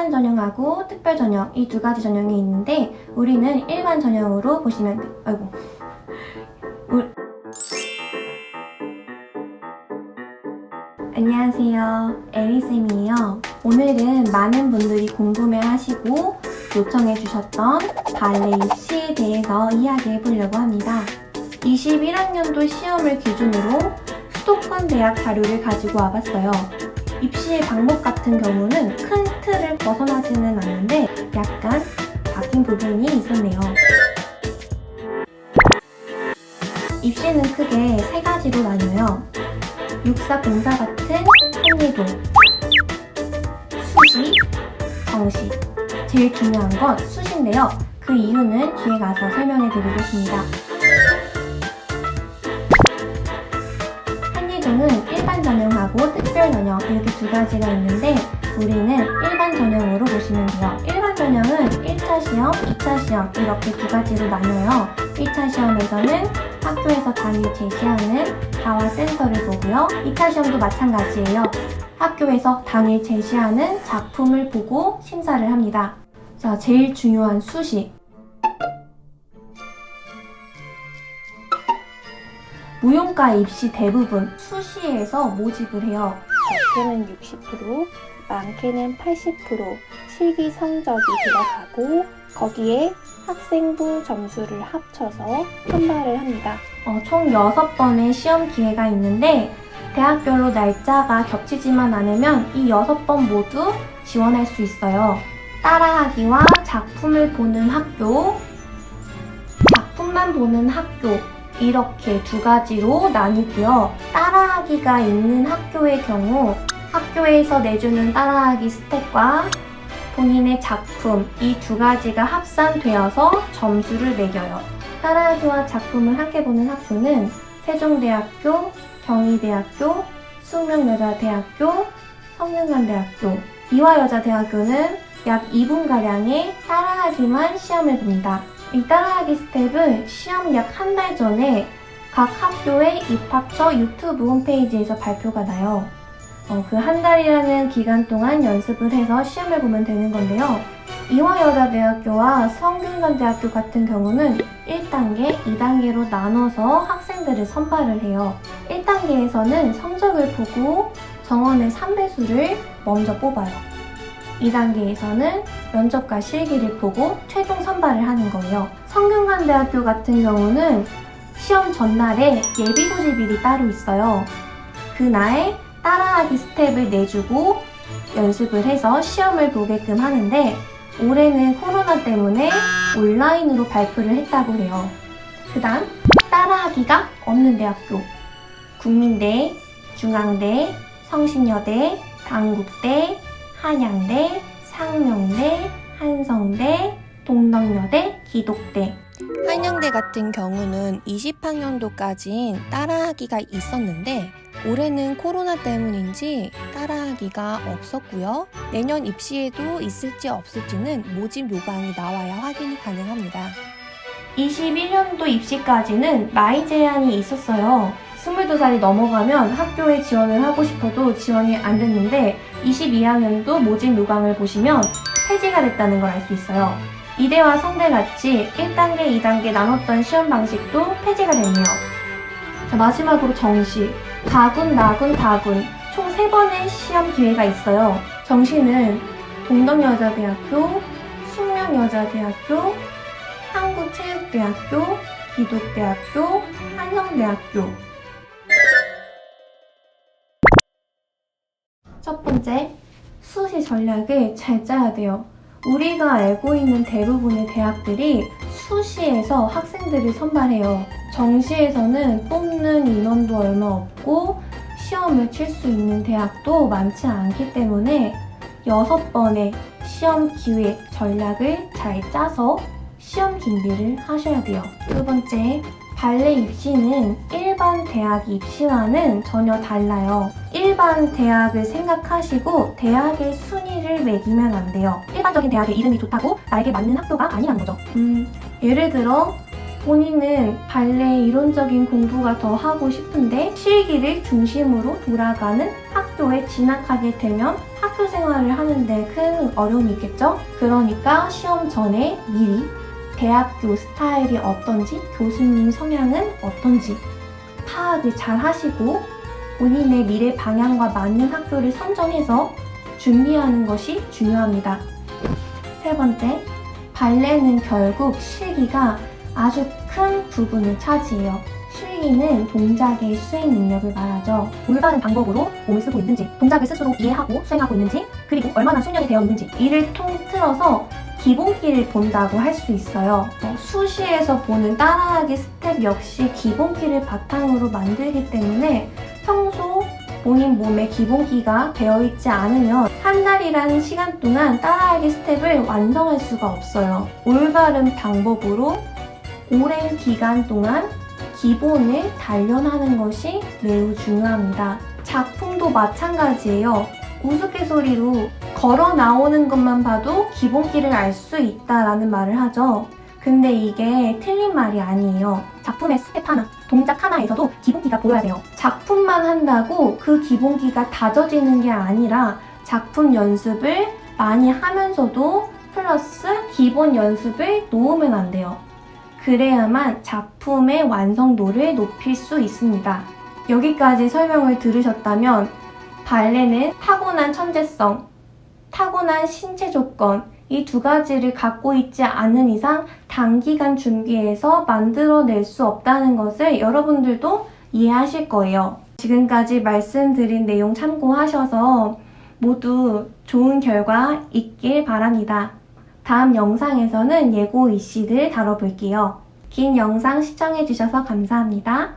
일반 전형하고 특별 전형 이 두 가지 전형이 있는데 우리는 일반 전형으로 보시면 안녕하세요, 에리쌤이에요. 오늘은 많은 분들이 궁금해하시고 요청해주셨던 발레 입시에 대해서 이야기해보려고 합니다. 21학년도 시험을 기준으로 수도권 대학 자료를 가지고 와봤어요. 입시의 방법 같은 경우는 큰 틀을 벗어나지는 않는데 약간 바뀐 부분이 있었네요. 입시는 크게 세 가지로 나뉘어요. 육사, 공사 같은 한예종, 수시, 정시. 제일 중요한 건 수시인데요. 그 이유는 뒤에 가서 설명해 드리겠습니다. 한예종은 일반 전형하고 특별 전형 이렇게 두 가지가 있는데 우리는 일반 전형으로 보시면 돼요. 일반 전형은 1차 시험, 2차 시험 이렇게 두 가지로 나눠요. 1차 시험에서는 학교에서 당일 제시하는 다화센터를 보고요. 2차 시험도 마찬가지예요. 학교에서 당일 제시하는 작품을 보고 심사를 합니다. 자, 제일 중요한 수시. 무용과 입시 대부분 수시에서 모집을 해요. 적게는 60%, 많게는 80% 실기 성적이 들어가고 거기에 학생부 점수를 합쳐서 선발을 합니다. 총 6번의 시험 기회가 있는데 대학별로 날짜가 겹치지만 않으면 이 6번 모두 지원할 수 있어요. 따라하기와 작품을 보는 학교, 작품만 보는 학교 이렇게 두 가지로 나뉘고요. 따라하기가 있는 학교의 경우 학교에서 내주는 따라하기 스텝과 본인의 작품 이 두 가지가 합산되어서 점수를 매겨요. 따라하기와 작품을 함께 보는 학교는 세종대학교, 경희대학교, 숙명여자대학교, 성균관대학교, 이화여자대학교는 약 2분가량의 따라하기만 시험을 봅니다. 이 따라하기 스텝은 시험 약 한 달 전에 각 학교의 입학처 유튜브 홈페이지에서 발표가 나요. 그 한 달이라는 기간 동안 연습을 해서 시험을 보면 되는 건데요. 이화여자대학교와 성균관대학교 같은 경우는 1단계, 2단계로 나눠서 학생들을 선발을 해요. 1단계에서는 성적을 보고 정원의 3배수를 먼저 뽑아요. 2단계에서는 면접과 실기를 보고 최종 선발을 하는 거예요. 성균관대학교 같은 경우는 시험 전날에 예비 소집일이 따로 있어요. 그날 따라하기 스텝을 내주고 연습을 해서 시험을 보게끔 하는데 올해는 코로나 때문에 온라인으로 발표를 했다고 해요. 그 다음 따라하기가 없는 대학교 국민대, 중앙대, 성신여대, 단국대, 한양대, 상명대, 한성대, 동덕여대, 기독대. 한양대 같은 경우는 20학년도까지는 따라하기가 있었는데 올해는 코로나 때문인지 따라하기가 없었고요. 내년 입시에도 있을지 없을지는 모집 요강이 나와야 확인이 가능합니다. 21년도 입시까지는 나이 제한이 있었어요. 22살이 넘어가면 학교에 지원을 하고 싶어도 지원이 안 됐는데 22학년도 모집 요강을 보시면 폐지가 됐다는 걸 알 수 있어요. 이대와 성대같이 1단계, 2단계 나눴던 시험 방식도 폐지가 됐네요. 자, 마지막으로 정시. 가군, 나군, 다군 총 3번의 시험 기회가 있어요. 정시는 동덕여자대학교, 숙명여자대학교, 한국체육대학교, 기독대학교, 한성대학교. 첫 번째, 수시 전략을 잘 짜야 돼요. 우리가 알고 있는 대부분의 대학들이 수시에서 학생들을 선발해요. 정시에서는 뽑는 인원도 얼마 없고 시험을 칠 수 있는 대학도 많지 않기 때문에 6번의 시험 기회 전략을 잘 짜서 시험 준비를 하셔야 돼요. 두 번째, 발레 입시는 일반 대학 입시와는 전혀 달라요. 일반 대학을 생각하시고 대학의 순위를 매기면 안 돼요. 일반적인 대학의 이름이 좋다고 나에게 맞는 학교가 아니라는 거죠. 예를 들어 본인은 발레 이론적인 공부가 더 하고 싶은데 실기를 중심으로 돌아가는 학교에 진학하게 되면 학교 생활을 하는데 큰 어려움이 있겠죠? 그러니까 시험 전에 미리 대학교 스타일이 어떤지, 교수님 성향은 어떤지 파악을 잘 하시고 본인의 미래 방향과 맞는 학교를 선정해서 준비하는 것이 중요합니다. 세 번째, 발레는 결국 실기가 아주 큰 부분을 차지해요. 실기는 동작의 수행 능력을 말하죠. 올바른 방법으로 몸을 쓰고 있는지, 동작을 스스로 이해하고 수행하고 있는지, 그리고 얼마나 숙련이 되어 있는지 이를 통틀어서 기본기를 본다고 할 수 있어요. 수시에서 보는 따라하기 스텝 역시 기본기를 바탕으로 만들기 때문에 평소 본인 몸에 기본기가 되어 있지 않으면 한 달이라는 시간 동안 따라하기 스텝을 완성할 수가 없어요. 올바른 방법으로 오랜 기간 동안 기본을 단련하는 것이 매우 중요합니다. 작품도 마찬가지예요. 우스갯소리로 걸어 나오는 것만 봐도 기본기를 알 수 있다라는 말을 하죠. 근데 이게 틀린 말이 아니에요. 작품의 스텝 하나, 동작 하나에서도 기본기가 보여야 돼요. 작품만 한다고 그 기본기가 다져지는 게 아니라 작품 연습을 많이 하면서도 플러스 기본 연습을 놓으면 안 돼요. 그래야만 작품의 완성도를 높일 수 있습니다. 여기까지 설명을 들으셨다면 발레는 타고난 천재성, 타고난 신체 조건 이 두 가지를 갖고 있지 않은 이상 단기간 준비해서 만들어낼 수 없다는 것을 여러분들도 이해하실 거예요. 지금까지 말씀드린 내용 참고하셔서 모두 좋은 결과 있길 바랍니다. 다음 영상에서는 예고 이시들 다뤄볼게요. 긴 영상 시청해주셔서 감사합니다.